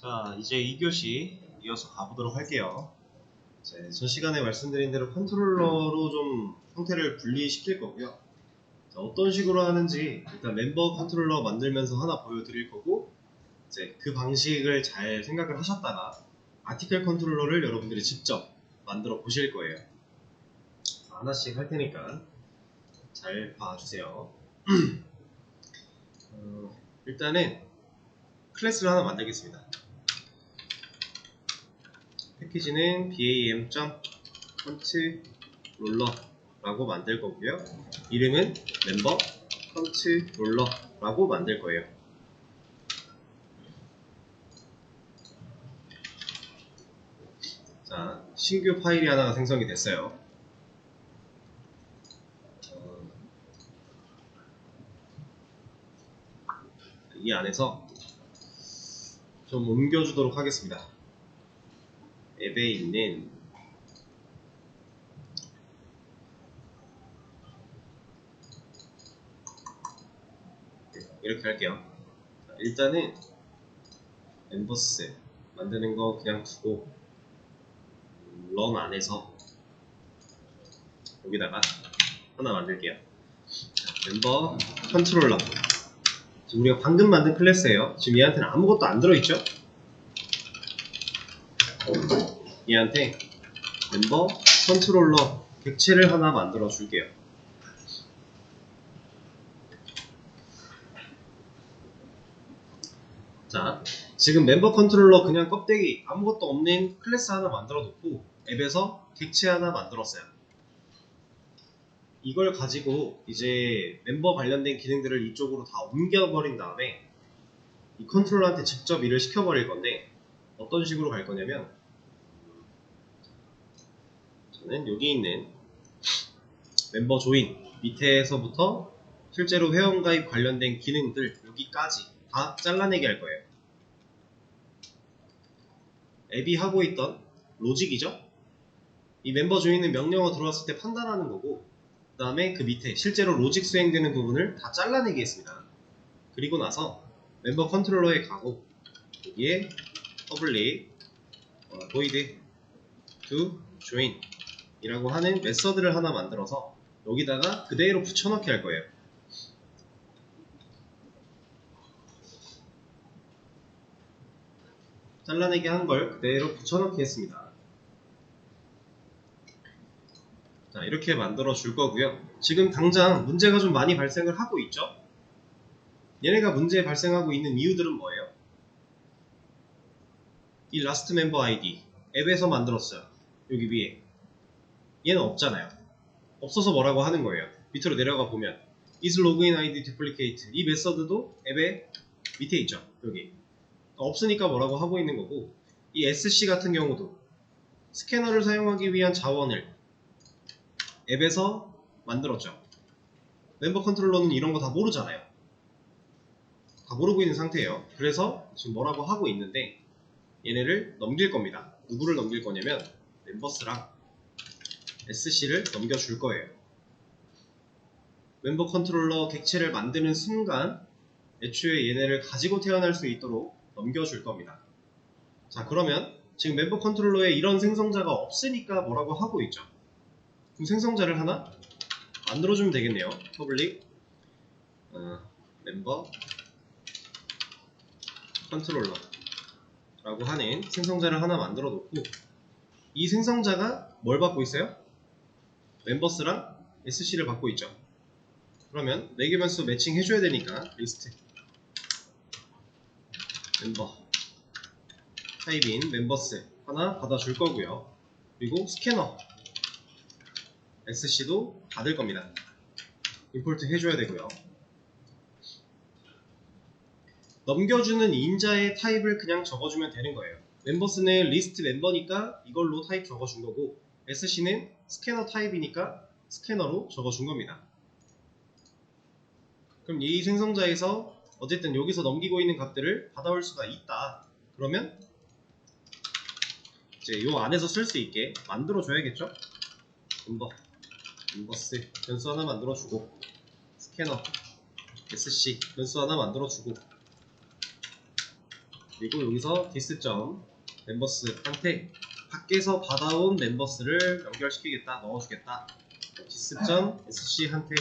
자, 이제 2교시 이어서 가보도록 할게요. 전 시간에 말씀드린 대로 컨트롤러로 좀 형태를 분리시킬 거고요. 자, 어떤 식으로 하는지 일단 멤버 컨트롤러 만들면서 하나 보여드릴 거고, 이제 그 방식을 잘 생각을 하셨다가 아티클 컨트롤러를 여러분들이 직접 만들어 보실 거예요. 자, 하나씩 할 테니까 잘 봐주세요. 일단은 클래스를 하나 만들겠습니다. 패키지는 bam.controller라고 만들 거고요. 이름은 멤버 컨트롤러라고 만들 거예요. 자, 신규 파일이 하나가 생성이 됐어요. 이 안에서 좀 옮겨주도록 하겠습니다. 앱에 있는 이렇게 할게요. 자, 일단은 엠버스 만드는 거 그냥 두고 런 안에서 여기다가 하나 만들게요. 자, 멤버 컨트롤러, 지금 우리가 방금 만든 클래스예요. 지금 얘한테는 아무것도 안 들어있죠? 얘한테 멤버 컨트롤러 객체를 하나 만들어 줄게요. 자, 지금 멤버 컨트롤러 그냥 껍데기 아무것도 없는 클래스 하나 만들어 놓고 앱에서 객체 하나 만들었어요. 이걸 가지고 이제 멤버 관련된 기능들을 이쪽으로 다 옮겨버린 다음에 이 컨트롤러한테 직접 일을 시켜버릴 건데, 어떤 식으로 갈 거냐면, 저는 여기 있는 멤버 조인 밑에서부터 실제로 회원가입 관련된 기능들 여기까지 다 잘라내게 할 거예요. 앱이 하고 있던 로직이죠? 이 멤버 조인은 명령어 들어왔을 때 판단하는 거고, 그 다음에 그 밑에 실제로 로직 수행되는 부분을 다 잘라내게 했습니다. 그리고 나서 멤버 컨트롤러에 가고 여기에 public void to join 이라고 하는 메서드를 하나 만들어서 여기다가 그대로 붙여넣기 할 거예요. 잘라내기 한 걸 그대로 붙여넣기 했습니다. 자, 이렇게 만들어 줄 거고요. 지금 당장 문제가 좀 많이 발생을 하고 있죠? 얘네가 문제 발생하고 있는 이유들은 뭐예요? 이 last member ID 앱에서 만들었어요. 여기 위에 얘는 없잖아요. 없어서 뭐라고 하는 거예요. 밑으로 내려가 보면 is login ID duplicate 이 메서드도 앱에 밑에 있죠. 여기 없으니까 뭐라고 하고 있는 거고, 이 SC 같은 경우도 스캐너를 사용하기 위한 자원을 앱에서 만들었죠. 멤버 컨트롤러는 이런 거 다 모르잖아요. 다 모르고 있는 상태예요. 그래서 지금 뭐라고 하고 있는데 얘네를 넘길 겁니다. 누구를 넘길 거냐면 멤버스랑 SC를 넘겨줄 거예요. 멤버 컨트롤러 객체를 만드는 순간 애초에 얘네를 가지고 태어날 수 있도록 넘겨줄 겁니다. 자, 그러면 지금 멤버 컨트롤러에 이런 생성자가 없으니까 뭐라고 하고 있죠? 그럼 생성자를 하나 만들어주면 되겠네요. public 멤버 컨트롤러 라고 하는 생성자를 하나 만들어 놓고, 이 생성자가 뭘 받고 있어요? 멤버스랑 SC를 받고 있죠. 그러면 매개 변수 매칭 해줘야 되니까 리스트 멤버 타입인 멤버스 하나 받아줄 거고요. 그리고 스캐너 SC도 받을 겁니다. 임포트 해줘야 되고요. 넘겨주는 인자의 타입을 그냥 적어주면 되는 거예요. 멤버스는 리스트 멤버니까 이걸로 타입 적어준 거고, SC는 스캐너 타입이니까 스캐너로 적어준 겁니다. 그럼 이 생성자에서 어쨌든 여기서 넘기고 있는 값들을 받아올 수가 있다. 그러면 이제 요 안에서 쓸 수 있게 만들어 줘야겠죠? 멤버스 변수 하나 만들어 주고, 스캐너 SC 변수 하나 만들어 주고, 그리고 여기서 디스.점 멤버스한테 밖에서 받아온 멤버스를 연결시키겠다, 넣어주겠다. 디스.점 sc한테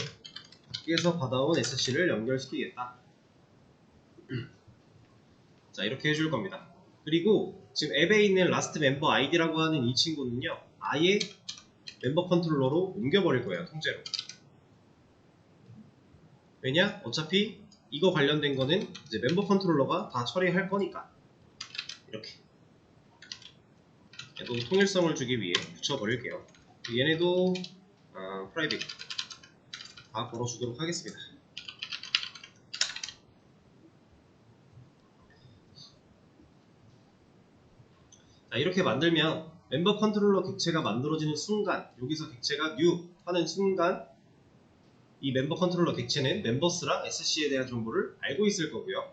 밖에서 받아온 sc를 연결시키겠다. 자, 이렇게 해줄 겁니다. 그리고 지금 앱에 있는 라스트 멤버 아이디라고 하는 이 친구는요, 아예 멤버 컨트롤러로 옮겨버릴 거예요, 통째로. 왜냐? 어차피 이거 관련된 거는 이제 멤버 컨트롤러가 다 처리할 거니까. 이렇게. 얘도 통일성을 주기 위해 붙여버릴게요. 얘네도 프라이빗 다 걸어주도록 하겠습니다. 자, 이렇게 만들면 멤버 컨트롤러 객체가 만들어지는 순간, 여기서 객체가 new 하는 순간 이 멤버 컨트롤러 객체는 멤버스랑 sc에 대한 정보를 알고 있을 거고요.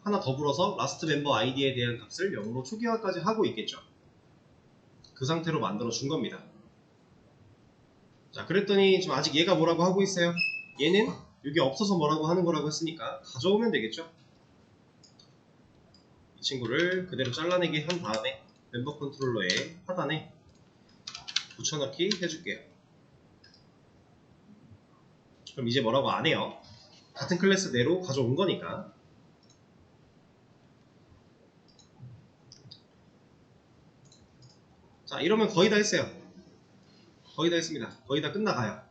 하나 더불어서 라스트 멤버 아이디에 대한 값을 0으로 초기화까지 하고 있겠죠. 그 상태로 만들어 준 겁니다. 자, 그랬더니 지금 아직 얘가 뭐라고 하고 있어요? 얘는 여기 없어서 뭐라고 하는 거라고 했으니까 가져오면 되겠죠. 이 친구를 그대로 잘라내기 한 다음에 멤버 컨트롤러의 하단에 붙여넣기 해줄게요. 그럼 이제 뭐라고 안 해요. 같은 클래스 내로 가져온 거니까. 자, 이러면 거의 다 했어요. 거의 다 했습니다. 거의 다 끝나가요.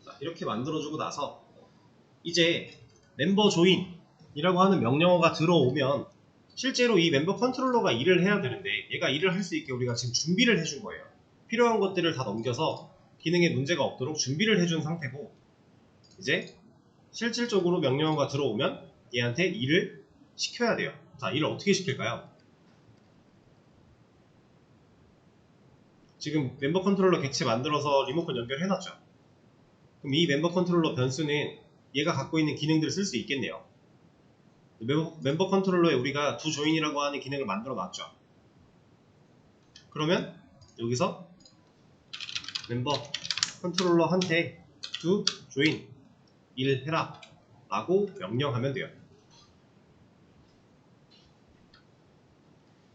자, 이렇게 만들어주고 나서 이제 멤버 조인이라고 하는 명령어가 들어오면 실제로 이 멤버 컨트롤러가 일을 해야 되는데 얘가 일을 할 수 있게 우리가 지금 준비를 해준 거예요. 필요한 것들을 다 넘겨서 기능에 문제가 없도록 준비를 해준 상태고, 이제 실질적으로 명령어가 들어오면 얘한테 일을 시켜야 돼요. 자, 일을 어떻게 시킬까요? 지금 멤버 컨트롤러 객체 만들어서 리모컨 연결해놨죠. 그럼 이 멤버 컨트롤러 변수는 얘가 갖고 있는 기능들을 쓸 수 있겠네요. 멤버 컨트롤러에 우리가 두 조인이라고 하는 기능을 만들어 놨죠. 그러면 여기서 멤버 컨트롤러한테 두 조인 일해라 라고 명령하면 돼요.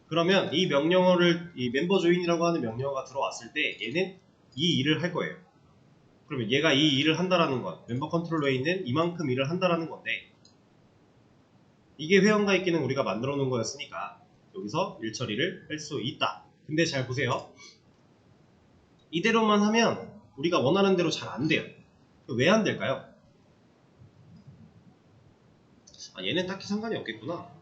그러면 이 명령어를, 이 멤버 조인이라고 하는 명령어가 들어왔을 때 얘는 이 일을 할 거예요. 그러면 얘가 이 일을 한다라는 건 멤버 컨트롤러에 있는 이만큼 일을 한다라는 건데, 이게 회원가 있기는 우리가 만들어 놓은 거였으니까 여기서 일 처리를 할 수 있다. 근데 잘 보세요. 이대로만 하면 우리가 원하는 대로 잘 안 돼요. 왜 안 될까요? 얘는 딱히 상관이 없겠구나.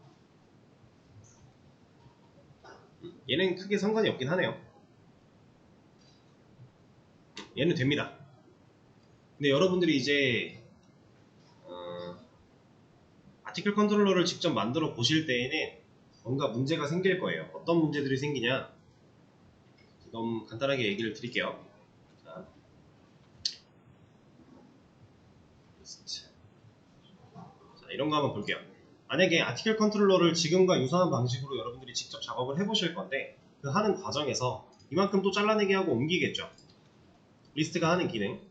얘는 크게 상관이 없긴 하네요. 얘는 됩니다. 근데 여러분들이 이제 아티클 컨트롤러를 직접 만들어 보실 때에는 뭔가 문제가 생길 거예요. 어떤 문제들이 생기냐, 좀 간단하게 얘기를 드릴게요. 자, 이런 거 한번 볼게요. 만약에 아티클 컨트롤러를 지금과 유사한 방식으로 여러분들이 직접 작업을 해보실 건데, 그 하는 과정에서 이만큼 또 잘라내기 하고 옮기겠죠. 리스트가 하는 기능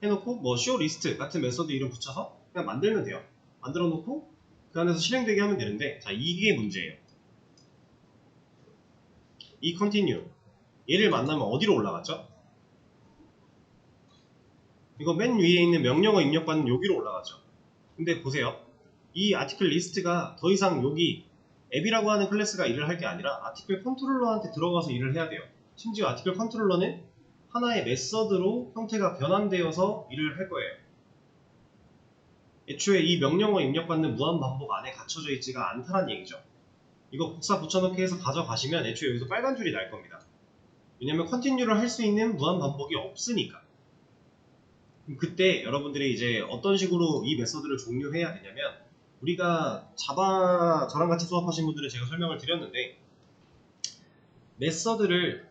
해놓고 뭐 show list 같은 메소드 이름 붙여서 그냥 만들면 돼요. 만들어 놓고 그 안에서 실행되게 하면 되는데, 자, 이게 문제예요. 이 continue 얘를 만나면 어디로 올라갔죠? 이거 맨 위에 있는 명령어 입력받는 여기로 올라가죠. 근데 보세요. 이 아티클 리스트가 더 이상 여기 앱이라고 하는 클래스가 일을 할 게 아니라 아티클 컨트롤러한테 들어가서 일을 해야 돼요. 심지어 아티클 컨트롤러는 하나의 메서드로 형태가 변환되어서 일을 할 거예요. 애초에 이 명령어 입력받는 무한반복 안에 갇혀져 있지가 않다는 얘기죠. 이거 복사 붙여넣기 해서 가져가시면 애초에 여기서 빨간 줄이 날 겁니다. 왜냐면 컨티뉴를 할 수 있는 무한반복이 없으니까. 그때 여러분들이 이제 어떤 식으로 이 메서드를 종료해야 되냐면, 우리가 자바 저랑 같이 수업하신 분들은 제가 설명을 드렸는데, 메서드를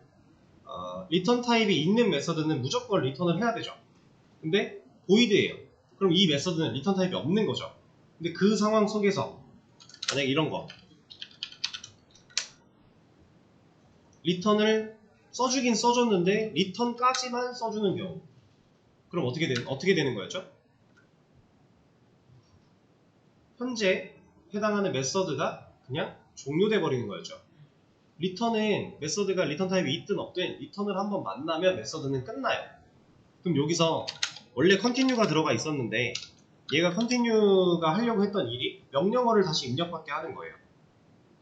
리턴 타입이 있는 메서드는 무조건 리턴을 해야 되죠. 근데 보이드예요. 그럼 이 메서드는 리턴 타입이 없는 거죠. 근데 그 상황 속에서 만약에 이런 거 리턴을 써주긴 써줬는데 리턴까지만 써주는 경우, 그럼 어떻게 되는 거였죠? 현재 해당하는 메서드가 그냥 종료돼 버리는 거였죠. 리턴은 메서드가 리턴 타입이 있든 없든 리턴을 한번 만나면 메서드는 끝나요. 그럼 여기서 원래 컨티뉴가 들어가 있었는데 얘가 컨티뉴가 하려고 했던 일이 명령어를 다시 입력받게 하는 거예요.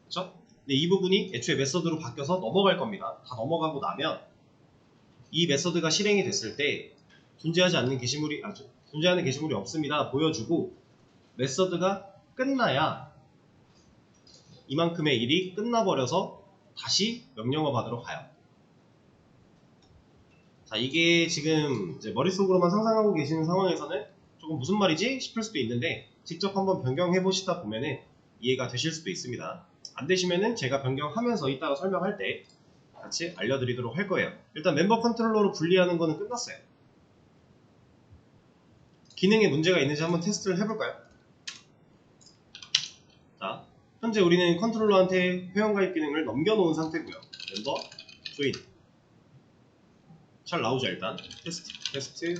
그렇죠? 근데 이 부분이 애초에 메서드로 바뀌어서 넘어갈 겁니다. 다 넘어가고 나면 이 메서드가 실행이 됐을 때 존재하는 게시물이 없습니다 보여주고 메서드가 끝나야 이만큼의 일이 끝나버려서 다시 명령어 받으러 가요. 자, 이게 지금 이제 머릿속으로만 상상하고 계시는 상황에서는 조금 무슨 말이지 싶을 수도 있는데 직접 한번 변경해 보시다 보면은 이해가 되실 수도 있습니다. 안 되시면은 제가 변경하면서 이따가 설명할 때 같이 알려드리도록 할 거예요. 일단 멤버 컨트롤러로 분리하는 거는 끝났어요. 기능에 문제가 있는지 한번 테스트를 해볼까요? 자, 현재 우리는 컨트롤러한테 회원가입 기능을 넘겨놓은 상태고요. 멤버 조인 잘 나오죠. 일단 테스트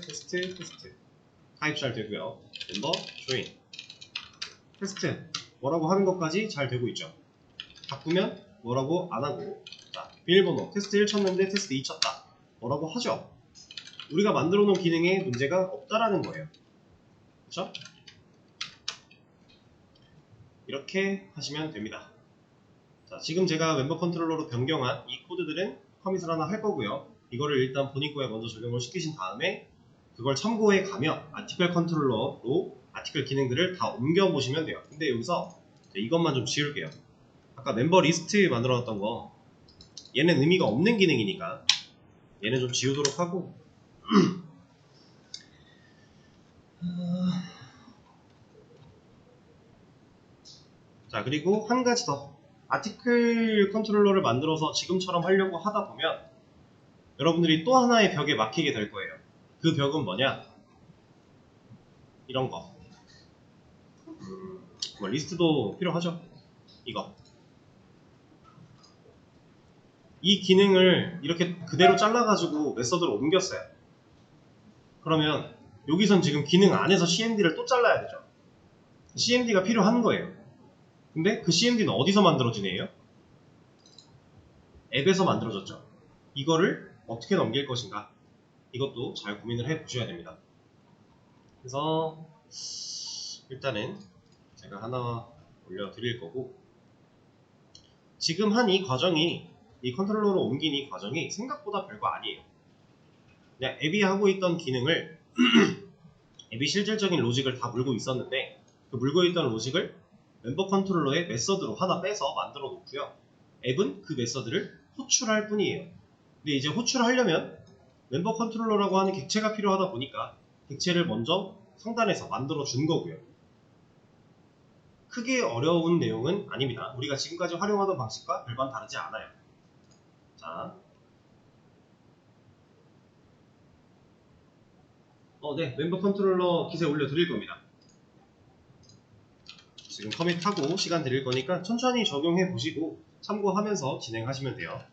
타입 잘 되고요. 멤버 조인 테스트 뭐라고 하는 것까지 잘 되고 있죠. 바꾸면 뭐라고 안 하고, 자, 비밀번호 테스트 1 쳤는데 테스트 2 쳤다 뭐라고 하죠. 우리가 만들어 놓은 기능에 문제가 없다라는 거예요. 그렇죠? 이렇게 하시면 됩니다. 자, 지금 제가 멤버 컨트롤러로 변경한 이 코드들은 커밋을 하나 할 거고요. 이거를 일단 본인 거에 먼저 적용을 시키신 다음에 그걸 참고해 가며 아티클 컨트롤러로 아티클 기능들을 다 옮겨 보시면 돼요. 근데 여기서 이것만 좀 지울게요. 아까 멤버 리스트 만들어 놨던 거 얘는 의미가 없는 기능이니까 얘는 좀 지우도록 하고 자, 그리고 한 가지 더 아티클 컨트롤러를 만들어서 지금처럼 하려고 하다 보면 여러분들이 또 하나의 벽에 막히게 될 거예요. 그 벽은 뭐냐? 이런 거. 뭐 리스트도 필요하죠. 이거. 이 기능을 이렇게 그대로 잘라가지고 메서드로 옮겼어요. 그러면 여기선 지금 기능 안에서 CMD를 또 잘라야 되죠. CMD가 필요한 거예요. 근데 그 CMD는 어디서 만들어지네요? 앱에서 만들어졌죠. 이거를 어떻게 넘길 것인가? 이것도 잘 고민을 해 보셔야 됩니다. 그래서 일단은 제가 하나 올려드릴 거고, 지금 한 이 과정이, 이 컨트롤러로 옮긴 이 과정이 생각보다 별거 아니에요. 그냥 앱이 하고 있던 기능을 앱이 실질적인 로직을 다 물고 있었는데 그 물고 있던 로직을 멤버 컨트롤러의 메서드로 하나 빼서 만들어 놓고요. 앱은 그 메서드를 호출할 뿐이에요. 근데 이제 호출하려면 멤버 컨트롤러라고 하는 객체가 필요하다 보니까 객체를 먼저 상단에서 만들어 준 거고요. 크게 어려운 내용은 아닙니다. 우리가 지금까지 활용하던 방식과 별반 다르지 않아요. 자, 네, 멤버 컨트롤러 기세 올려드릴 겁니다. 지금 커밋하고 시간 드릴 거니까 천천히 적용해 보시고 참고하면서 진행하시면 돼요.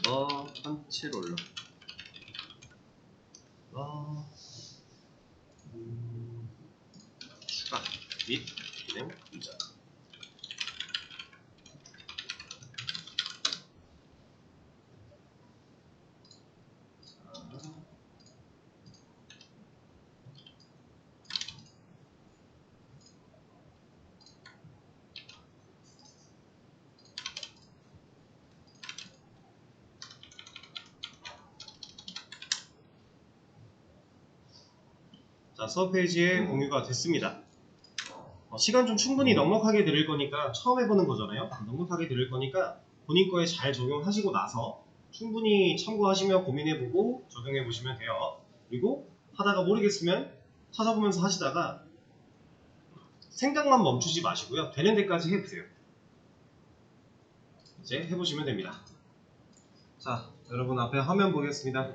멤버 컨트롤러 추가 및 기능 유저. 자, 서브 페이지에 공유가 됐습니다. 시간 좀 충분히 넉넉하게 드릴 거니까, 처음 해보는 거잖아요. 넉넉하게 드릴 거니까 본인 거에 잘 적용하시고 나서 충분히 참고하시며 고민해보고 적용해보시면 돼요. 그리고 하다가 모르겠으면 찾아보면서 하시다가 생각만 멈추지 마시고요. 되는 데까지 해보세요. 이제 해보시면 됩니다. 자, 여러분 앞에 화면 보겠습니다.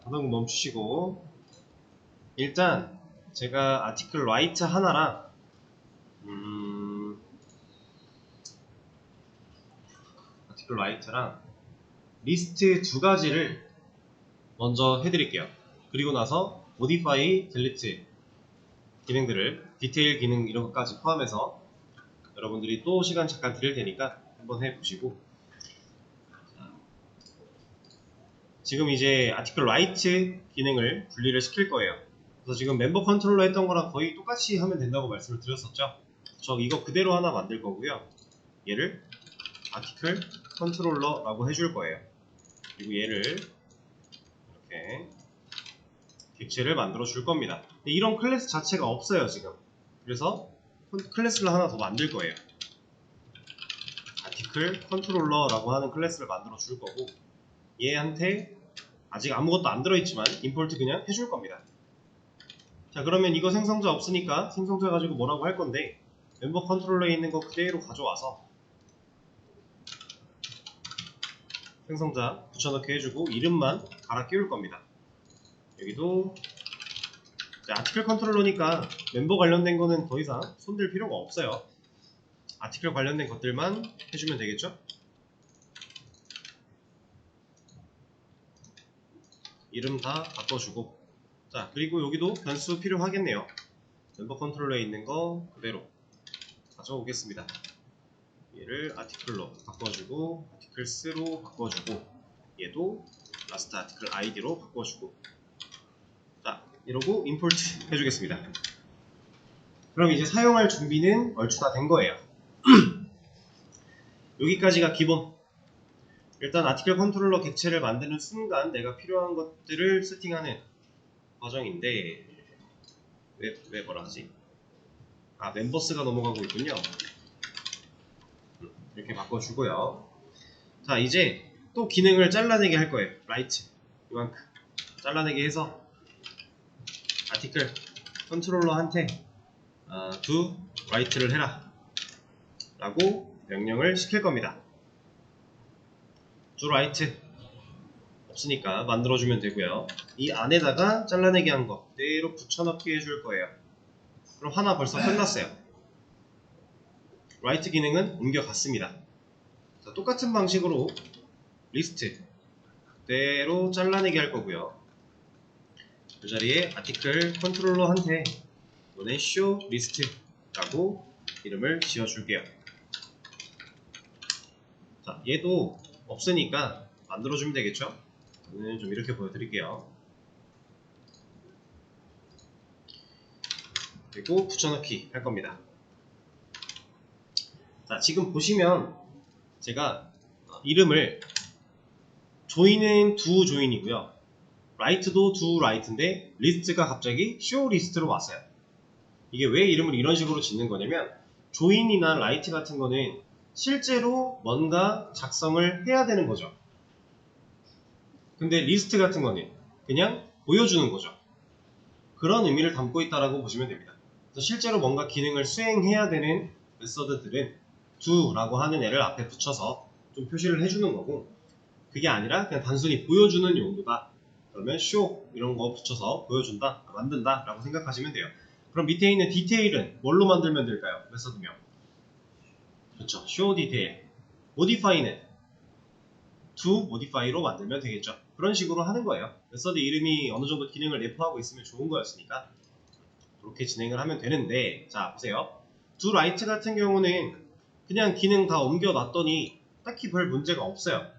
하던 거 멈추시고, 일단 제가 아티클 라이트 하나랑 아티클 라이트랑 리스트 두 가지를 먼저 해드릴게요. 그리고 나서 modify, delete 기능들을 디테일 기능 이런 것까지 포함해서 여러분들이 또 시간 잠깐 드릴 테니까 한번 해보시고, 지금 이제 아티클 라이트 기능을 분리를 시킬 거예요. 그래서 지금 멤버 컨트롤러 했던 거랑 거의 똑같이 하면 된다고 말씀을 드렸었죠. 저 이거 그대로 하나 만들 거고요. 얘를 아티클 컨트롤러라고 해줄 거예요. 그리고 얘를 이렇게 객체를 만들어 줄 겁니다. 근데 이런 클래스 자체가 없어요 지금. 그래서 클래스를 하나 더 만들 거예요. 아티클 컨트롤러라고 하는 클래스를 만들어 줄 거고, 얘한테 아직 아무것도 안 들어있지만 임포트 그냥 해줄 겁니다. 자, 그러면 이거 생성자 없으니까 생성자 가지고 뭐라고 할 건데, 멤버 컨트롤러에 있는 거 그대로 가져와서 생성자 붙여넣기 해주고 이름만 갈아 끼울 겁니다. 여기도 아티클 컨트롤러니까 멤버 관련된 거는 더 이상 손댈 필요가 없어요. 아티클 관련된 것들만 해주면 되겠죠? 이름 다 바꿔주고, 자, 그리고 여기도 변수 필요하겠네요. 멤버 컨트롤러에 있는 거 그대로 가져오겠습니다. 얘를 아티클로 바꿔주고, 아티클스로 바꿔주고, 얘도 라스트 아티클 아이디로 바꿔주고, 자, 이러고 임포트 해주겠습니다. 그럼 이제 사용할 준비는 얼추 다 된 거예요. 여기까지가 기본. 일단 아티클 컨트롤러 객체를 만드는 순간 내가 필요한 것들을 세팅하는 과정인데, 왜 뭐라 하지? 아, 멤버스가 넘어가고 있군요. 이렇게 바꿔주고요. 자, 이제 또 기능을 잘라내게 할 거예요. 라이트 이만큼 잘라내게 해서 아티클 컨트롤러한테 do 라이트를 해라 라고 명령을 시킬 겁니다. do 라이트 없으니까 만들어주면 되고요. 이 안에다가 잘라내기 한 거 그대로 붙여넣기 해줄 거예요. 그럼 하나 벌써 끝났어요. 라이트 기능은 옮겨갔습니다. 자, 똑같은 방식으로 리스트 그대로 잘라내기 할 거고요. 그 자리에 아티클 컨트롤러한테 이번엔 show list라고 이름을 지어줄게요. 자, 얘도 없으니까 만들어주면 되겠죠? 저는 좀 이렇게 보여드릴게요. 그리고 붙여넣기 할 겁니다. 자, 지금 보시면 제가 이름을 조인은 do 조인이고요. 라이트도 do 라이트인데 리스트가 갑자기 show 리스트로 왔어요. 이게 왜 이름을 이런 식으로 짓는 거냐면, 조인이나 라이트 같은 거는 실제로 뭔가 작성을 해야 되는 거죠. 근데 리스트 같은 거는 그냥 보여주는 거죠. 그런 의미를 담고 있다라고 보시면 됩니다. 그래서 실제로 뭔가 기능을 수행해야 되는 메서드들은 do라고 하는 애를 앞에 붙여서 좀 표시를 해주는 거고, 그게 아니라 그냥 단순히 보여주는 용도다. 그러면 show 이런 거 붙여서 보여준다, 만든다 라고 생각하시면 돼요. 그럼 밑에 있는 디테일은 뭘로 만들면 될까요? 메서드명. 그렇죠. show detail. modify는 to modify로 만들면 되겠죠. 그런 식으로 하는 거예요. 메서드 이름이 어느 정도 기능을 내포하고 있으면 좋은 거였으니까 그렇게 진행을 하면 되는데, 자, 보세요. do write 같은 경우는 그냥 기능 다 옮겨놨더니 딱히 별 문제가 없어요.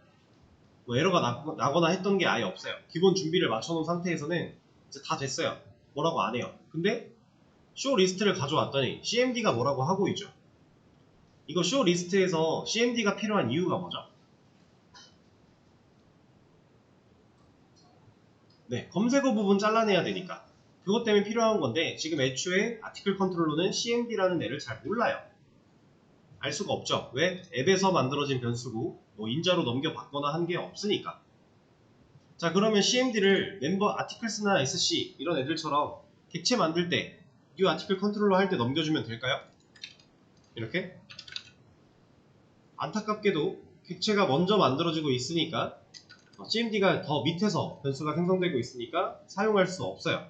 뭐 에러가 나거나 했던 게 아예 없어요. 기본 준비를 맞춰놓은 상태에서는 이제 다 됐어요. 뭐라고 안 해요. 근데 show 리스트를 가져왔더니 cmd가 뭐라고 하고 있죠. 이거 show 리스트에서 cmd가 필요한 이유가 뭐죠? 네, 검색어 부분 잘라내야 되니까 그것 때문에 필요한 건데, 지금 애초에 아티클 컨트롤러는 cmd라는 애를 잘 몰라요. 알 수가 없죠. 왜? 앱에서 만들어진 변수고 뭐 인자로 넘겨받거나 한 게 없으니까. 자, 그러면 cmd를 멤버 아티클스나 sc 이런 애들처럼 객체 만들 때 new 아티클 컨트롤러 할 때 넘겨주면 될까요? 이렇게? 안타깝게도 객체가 먼저 만들어지고 있으니까 cmd가 더 밑에서 변수가 생성되고 있으니까 사용할 수 없어요.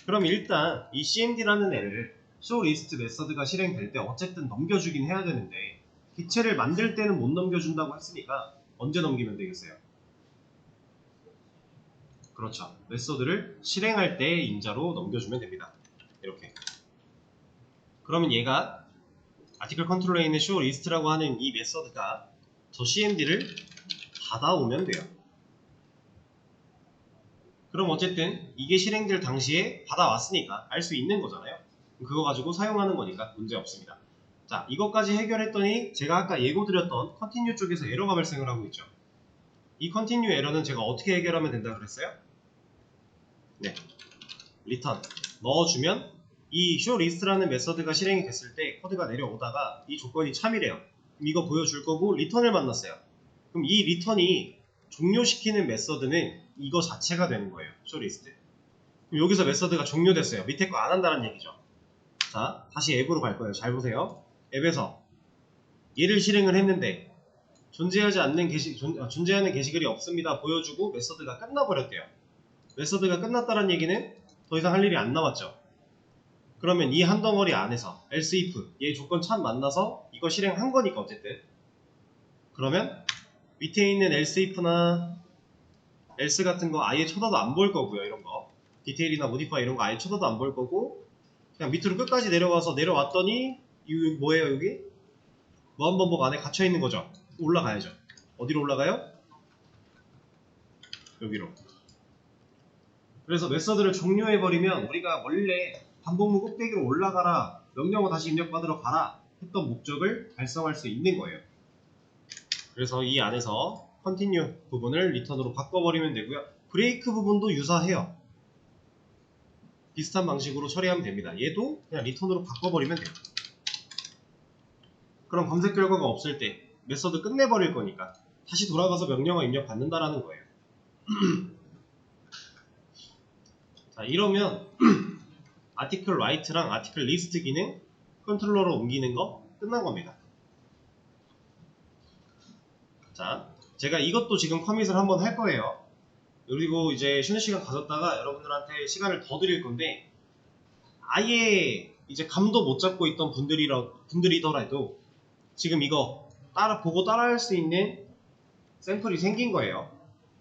그럼 일단 이 cmd라는 애를 showList 메서드가 실행될 때 어쨌든 넘겨주긴 해야 되는데 기체를 만들 때는 못 넘겨준다고 했으니까 언제 넘기면 되겠어요? 그렇죠. 메서드를 실행할 때 임자로 넘겨주면 됩니다. 이렇게. 그러면 얘가 아티클 컨트롤러에 있는 showList라고 하는 이 메서드가 저 cmd를 받아오면 돼요. 그럼 어쨌든 이게 실행될 당시에 받아왔으니까 알 수 있는 거잖아요. 그거 가지고 사용하는 거니까 문제 없습니다. 자, 이것까지 해결했더니 제가 아까 예고 드렸던 continue 쪽에서 에러가 발생을 하고 있죠. 이 continue 에러는 제가 어떻게 해결하면 된다 그랬어요? 네, return 넣어주면 이 showList라는 메서드가 실행이 됐을 때 코드가 내려오다가 이 조건이 참이래요. 그럼 이거 보여줄 거고 return을 만났어요. 그럼 이 return이 종료시키는 메서드는 이거 자체가 되는 거예요. showList. 그럼 여기서 메서드가 종료됐어요. 밑에 거 안 한다는 얘기죠. 자, 다시 앱으로 갈 거예요. 잘 보세요. 앱에서 얘를 실행을 했는데 존재하는 게시글이 없습니다. 보여주고 메서드가 끝나버렸대요. 메서드가 끝났다는 얘기는 더 이상 할 일이 안 남았죠. 그러면 이 한 덩어리 안에서 else if 얘 조건 참 만나서 이거 실행한 거니까 어쨌든 그러면 밑에 있는 else if나 else 같은 거 아예 쳐다도 안 볼 거고요. 이런 거 디테일이나 모디파이 이런 거 아예 쳐다도 안 볼 거고 그냥 밑으로 끝까지 내려왔더니 이 뭐예요 여기? 무한반복 안에 갇혀 있는 거죠. 올라가야죠. 어디로 올라가요? 여기로. 그래서 메서드를 종료해버리면 우리가 원래 반복문 꼭대기로 올라가라 명령어 다시 입력받으러 가라 했던 목적을 달성할 수 있는 거예요. 그래서 이 안에서 continue 부분을 return으로 바꿔버리면 되고요. 브레이크 부분도 유사해요. 비슷한 방식으로 처리하면 됩니다. 얘도 그냥 return으로 바꿔버리면 돼요. 그럼 검색 결과가 없을 때 메서드 끝내버릴 거니까 다시 돌아가서 명령어 입력 받는다라는 거예요. 자, 이러면 아티클 라이트랑 아티클 리스트 기능 컨트롤러로 옮기는 거 끝난 겁니다. 자, 제가 이것도 지금 커밋을 한번 할 거예요. 그리고 이제 쉬는 시간 가졌다가 여러분들한테 시간을 더 드릴 건데 아예 이제 감도 못 잡고 있던 분들이더라도 지금 이거 보고 따라할 수 있는 샘플이 생긴 거예요.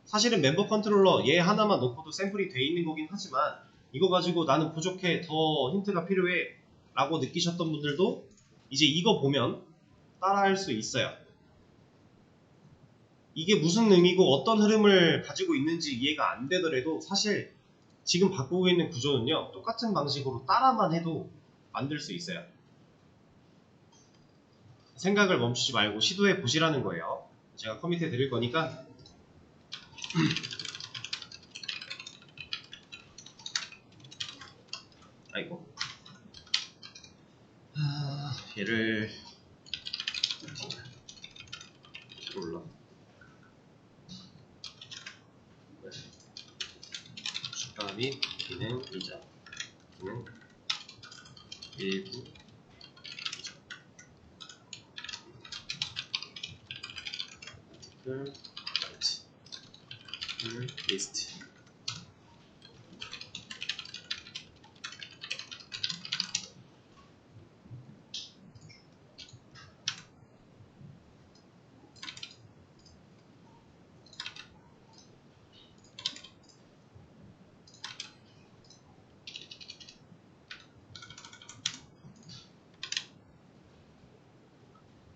사실은 멤버 컨트롤러 얘 하나만 놓고도 샘플이 돼 있는 거긴 하지만 이거 가지고 나는 부족해 더 힌트가 필요해 라고 느끼셨던 분들도 이제 이거 보면 따라할 수 있어요. 이게 무슨 의미고 어떤 흐름을 가지고 있는지 이해가 안 되더라도 사실 지금 바꾸고 있는 구조는요 똑같은 방식으로 따라만 해도 만들 수 있어요. 생각을 멈추지 말고 시도해 보시라는 거예요. 제가 커밋해 드릴 거니까 아이고 얘를 올라 추가 및 기능 이전 기능 일부 리스트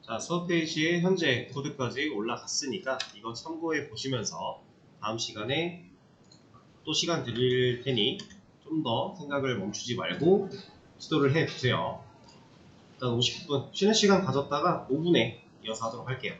자, 수업 페이지에 현재 코드까지 올라갔으니까 이거 참고해 보시면서 다음 시간에 또 시간 드릴 테니 좀 더 생각을 멈추지 말고 시도를 해 보세요. 일단 50분 쉬는 시간 가졌다가 5분에 이어서 하도록 할게요.